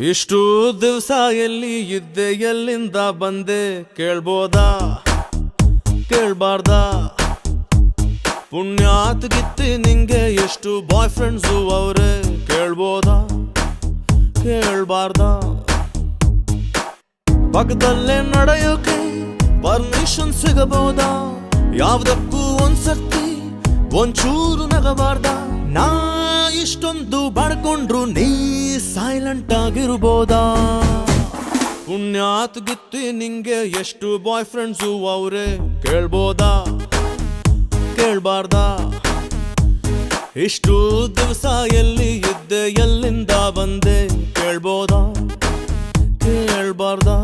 ಇಷ್ಟು ದಿವಸ ಎಲ್ಲಿ ಇದ್ದೆ ಎಲ್ಲಿಂದ ಬಂದೆ ಕೇಳ್ಬೋದಾ ಕೇಳ್ಬಾರ್ದಾ ಪುಣ್ಯಾತ್ ಗಿತ್ತಿ ನಿಂಗೆ ಎಷ್ಟು ಬಾಯ್ ಫ್ರೆಂಡ್ಸು ಅವ್ರೆ ಕೇಳ್ಬೋದಾ ಕೇಳ್ಬಾರ್ದಾ ಪಕ್ಕದಲ್ಲೇ ನಡೆಯೋಕೆ ಪರ್ಮಿಷನ್ ಸಿಗಬಹುದಾ ಯಾವ್ದಕ್ಕೂ ಒಂದ್ಸರ್ತಿ ಒಂಚೂರು ನಗಬಾರ್ದ ನಾ ಇಷ್ಟೊಂದು ಬಡ್ಕೊಂಡ್ರು ನೀ ಸೈಲೆಂಟ್ ಆಗಿರ್ಬೋದಾ ಪುಣ್ಯಾತ್ ಗಿತ್ತಿ ನಿಂಗೆ ಎಷ್ಟು ಬಾಯ್ ಫ್ರೆಂಡ್ಸು ಅವ್ರೆ ಕೇಳ್ಬೋದಾ ಕೇಳ್ಬಾರ್ದಾ ಇಷ್ಟು ದಿವಸ ಎಲ್ಲಿ ಇದ್ದೆ ಎಲ್ಲಿಂದ ಬಂದೆ ಕೇಳ್ಬೋದಾ ಕೇಳ್ಬಾರ್ದಾ